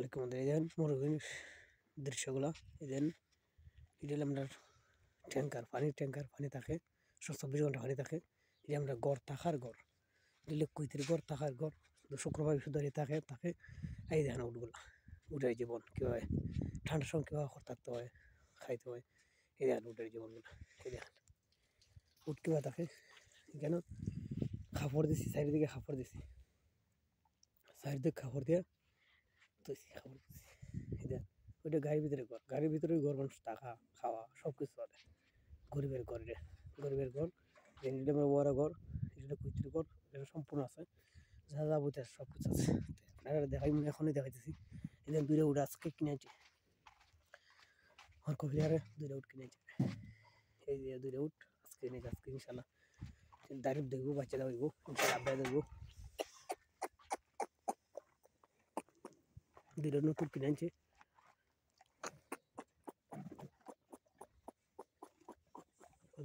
অনেক মধ্যে এই দেখেন মরুভূমির দৃশ্যগুলো। এই দেখেন এটা হলো আমরা পানির ট্যাঙ্কার পানি থাকে 24 ঘন্টা পানি থাকে। এটা আমরা গড় থাকার গড় দিলে কুইতের গড় থাকার গড় শুক্রবার বৃহস্পতিবার থাকে থাকে। এই দেখেন উটগুলা উটের জীবন কীভাবে ঠান্ডার সময় কীভাবে থাকতে হয় খাইতে হয়। এই দেখেন উটের জীবনগুলো। এই দেখেন উট কীভাবে থাকে কেন খাবার দিছি চারিদিকে খাবার দিছি চারিদিকে খাবার দিয়ে তৈছি খাবার দিছি। এই দেখেন ওইটা গাড়ির ভিতরে ঘর মানুষ থাকা খাওয়া সব কিছু চলে। গরিবের ঘর এটা আমার বড় ঘর এটা কুইতির ঘর এটা সম্পূর্ণ আছে যা যাবতীয় সব কিছু আছে। আপনারা দেখাই এখনই দেখাইতেছি। এদের দুইটা উট আজকে কিনেছি আমার কপিলারে দুইটা উট কিনেছি। এই যে দুইটা উট আজকে কিনেছি আজকে ইনশাল্লাহ দাঁড়িয়ে দেখবো বাচ্চা দেবো ইনশাল্লাহ আব্বাই দেখবো। দুইটা নতুন কিনেছি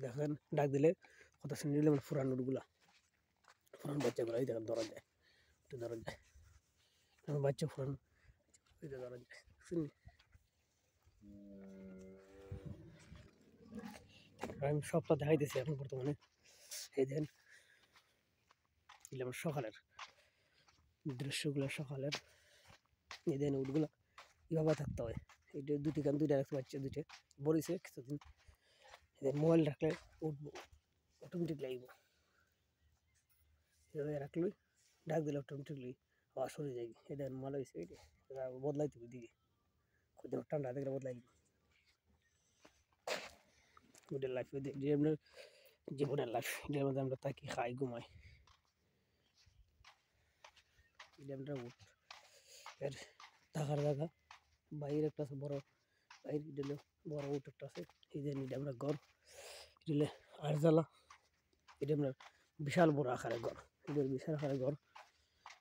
দেখেন ডাক দিলে কত শুনে নিলে আমার পুরান উটগুলা পুরান বাচ্চাগুলো এই দেখেন ধরা যায় একটু ধরা যায় আমার বাচ্চা পুরান ওইটা ধরা যায় শুনি। আমি সবটা দেখাইতেছি এখন বর্তমানে। এই দেখেন আমার সকালের দৃশ্যগুলো সকালের। এই দেখেন উটগুলো কীভাবে থাকতে হয় এটা দুটি গান দুইটা রাখতে পারছে দুইটা বলেছে কিছুদিন। মোবাইল রাখলে উঠবো অটোমেটিক লাগবো এভাবে রাখলে ডাক দিলে অটোমেটিকলি আওয়াজ সরে যায়। এটা ভালো হয়েছে এটা বদলাই তুমি দিকে খুব ঠান্ডা দেখলে বদলাই দিবে ওদের লাইফ যে আপনার জীবনের লাইফ এটার মধ্যে আমরা থাকি খাই ঘুমাই। এটা আমরা উঠ এর থাকার জায়গা বাইরে একটা আছে বড় বাইরে দিলে বড় উঠ একটা আছে। এই যে এটা আমরা ঘর দিলে আর জ্বালা এটা আমরা বিশাল বড় আকারের ঘর এটা বিশাল আকারের ঘর।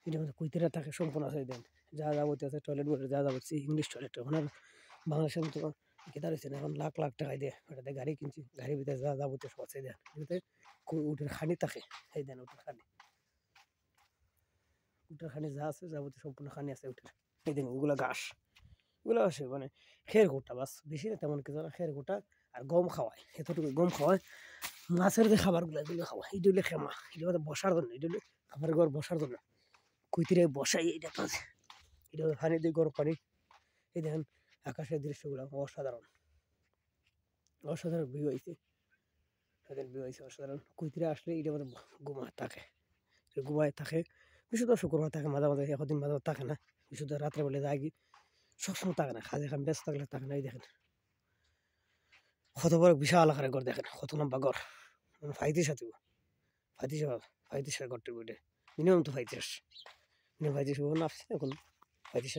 এটার মধ্যে কুইতেরা থাকে সম্পূর্ণ আছে। দেন যা যাবতীয় আছে টয়লেট বলে যা যাবতীয় ইংলিশ টয়লেট এখন আর বাংলাদেশের মতো কেদার হয়েছে না এখন লাখ লাখ টাকায় দেয় ওটাতে গাড়ি কিনছি গাড়ির ভিতরে যা যাবতীয় সব আছে দেন এটাতে উটের খানি থাকে। এই দেন উটের খানি যা আছে যাবতীয় সম্পূর্ণ খানি আছে উটের। এই দিন ওগুলো ঘাস ওগুলো আসে মানে খের গোটা বাস বেশি না তেমন কিছু না খের গোটা আর গম খাওয়ায় এতটুকু গম খাওয়ায়। মাছের যে খাবারগুলো এগুলো খাওয়ায় এটা হলে খেমা এটা হচ্ছে বসার জন্য এটা হলে খাবারের ঘর বসার জন্য কুইতিরে বসাই এটা তো আছে। এটা পানি দিয়ে গরম পানি। এই দেখেন আকাশের দৃশ্যগুলো অসাধারণ অসাধারণ ভিউ হয়েছে তাদের ভিউ হয়েছে অসাধারণ। কুইতিরে আসলে এটা মানে ঘুমায় থাকে বিশুদ্ধ শুক্রবার থাকে মাঝে মাঝে একদিন মাঝে থাকে না বিশুদ্ধ রাত্রে বেলা যায় কি সবসময় থাকে না খাজে খান ব্যস্ত থাকলে থাকে না। এই দেখেন কত বড় বিশাল আকারের ঘর দেখেন কত লম্বা ঘর ফাইতিস ঘরটির বইটে মিনিমাম তো ফাইতিস মিনিমাম ফাইতিস না আসছে এখন ফাইতিস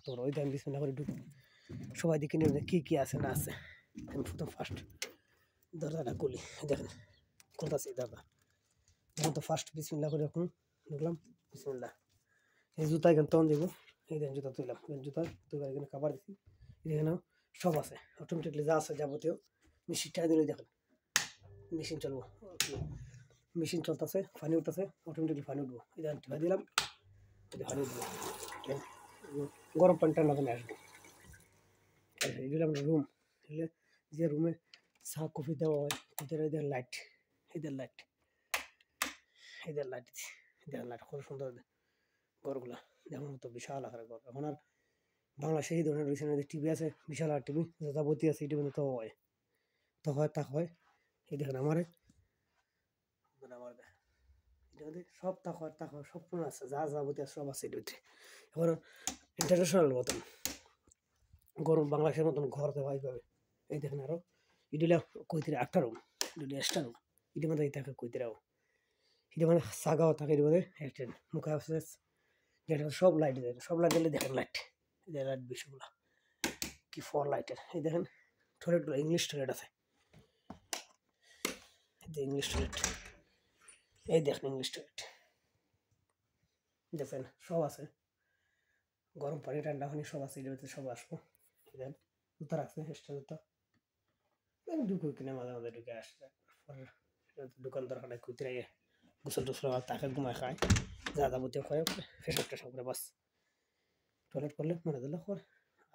তোর ওই দাম বিছানা করে ঢুক সবাই দিকে নিয়ে কী কী আছে না আছে। আমি প্রথম ফার্স্ট দরজাটা খুলি দেখেন কোথাছে দরজা এখন তো ফার্স্ট বিসমিল্লাহ করে এখন ঢুকলাম বিসমিল্লাহ। এই জুতা এখানে তখন দেবো এই দেখেন জুতা তুললাম জুতা দুবার এখানে কাবার দিচ্ছি এখানে সব আছে অটোমেটিকলি যা আছে যাবতীয় মেশিনটা দিলে দেখেন মেশিন চলবো মেশিন চলতেছে পানি উঠতেছে অটোমেটিকলি পানি উঠবো এই দেখেন টিপা দিলাম পানি উঠবো গরম পানি ঠান্ডা পানি আসবে। এগুলো আমরা রুম এগুলো যে রুমে চা কফি দেওয়া হয় এদের লাইট এদের লাইট এদের লাইট এদের লাইট খুব সুন্দর ঘরগুলা যেমন মতো বিশাল আকারের ঘর। এখন আর বাংলাদেশে এই ধরনের রয়েছে না টিভি আছে বিশাল আর টিভি যাবতীয় আছে এটি মধ্যে তো হয় তা হয়। এই দেখেন আমার সব তা হয় সম্পূর্ণ আছে যা যাবতীয় সব আছে এটিতে। এখন ইন্টারন্যাশনাল মতন গরম বাংলাদেশের মতন ঘর দেওয়া এইভাবে। এই দেখেন আরো ইডিলা কইতিরা একটা রুম ইডিলা এক্সট্রা রুম ইটি মধ্যে থাকে কইতিরাও এটা মানে সাগাও থাকে এর মধ্যে একটা মুখা আছে যেটা সব লাইট দেয় সব লাইট দিলে দেখেন লাইট লাইট বিষয়গুলো কি ফর লাইটের। এই দেখেন টয়লেটগুলো ইংলিশ টয়লেট আছে ইংলিশ টয়লেট এই দেখেন ইংলিশ টয়লেট দেখেন সব আছে গরম পানি ঠান্ডা পানি সব আছে এর সব আসবো। দেখেন জুতা রাখছে এক্সট্রা জুতা ঢুকো কিনে মাঝে মাঝে ঢুকে আসছে দোকানদার খানে কুতিরে গোসল টোসল তাকে ঘুমায় খায় যা যাবতীয় খায় ফেসব টেসব করে বাস টয়লেট করলে মানে দিলে করে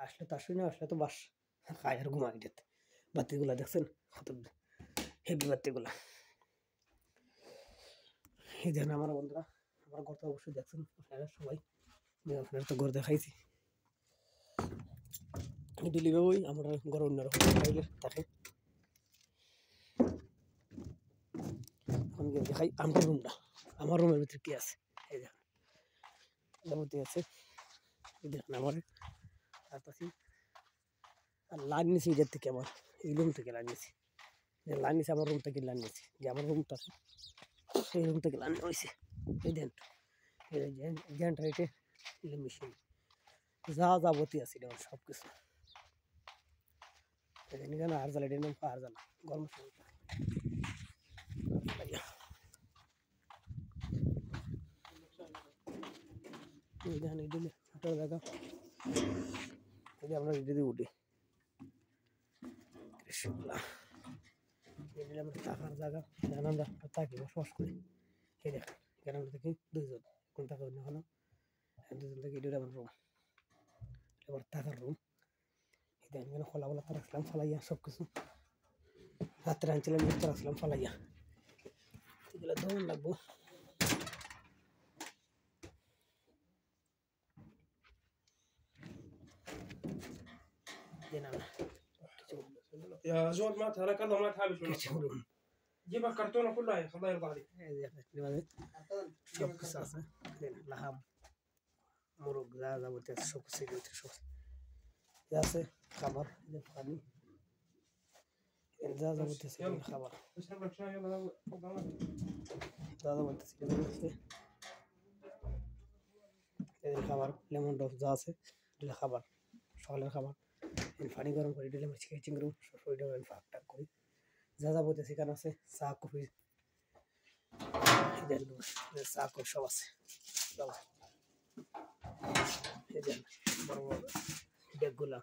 আসলে তো আসুই না, আসলে তো বাস খায় আর ঘুমাই যেতে। বাতিগুলা দেখছেন কত হেভি বাতিগুলা। এই দেখেন আমার বন্ধুরা, আমার ঘর তো অবশ্যই দেখছেন আপনারা সবাই, আপনারা তো ঘর দেখাইছি। দিলিবে ওই আমার ঘর অন্যরকম খাইলে থাকে। এখন গিয়ে দেখাই আমার রুমটা, আমার রুমের ভিতরে কি আছে। এই দেখেন যাবতীয় আছে, এই দেখেন আমার আর পাশে আর লাইন নিয়েছি এটার থেকে, আমার এই রুম থেকে লাইন নিয়েছি, যে লাইন নিয়েছি আমার রুম থেকে লাইন নিয়েছি, যে আমার রুমটা আছে সেই রুম থেকে লাইন হয়েছে। এই দেন জেনারেটে মেশিন যা যাবতীয় আছে এটা সব কিছু। এখানে আর জ্বালা এটা আর জ্বালা গরম দেখেন এই দিলে হাঁটার জায়গা, এই আমরা এটা দিয়ে উঠি দৃশ্যগুলা, এই দিলে আমরা থাকার জায়গা, যেখানে আমরা থাকি বসবাস করি। এই দেখেন এখানে আমরা দেখি দুইজন, কোন থাকা এখনো দুজন থেকে এটা আমার রুম, এবার থাকার রুম। এই দেখেন এখানে খোলা বলা রাখলাম ফালাইয়া, সব কিছু রাত্রে আনছিলাম মিথ্যা রাখলাম ফালাইয়া, এগুলো দমন লাগবো। يا زول ما تهلك الله ما تهابش من الصبر. جيب الكرتونه كلها يا الله يرضى عليك. সব কিছু আছে, লাহাম মোরগ যা যাবতীয় আছে সব কিছু সব আছে, খাবার পানি যা যাবতীয় খাবার اشرب لك شاي يلا যা যাবতীয় খাবার, লেমন ড্রপ যা আছে দিলে খাবার, সকালের খাবার পানি গরম করে দিলে আমরা চিকেন রুম সবসময় ফাঁক টাক করি, যা যাবতীয় সেখানে আছে চা কফি চা কফি সব আছে। এই যে বড় বড় ব্যাগগুলা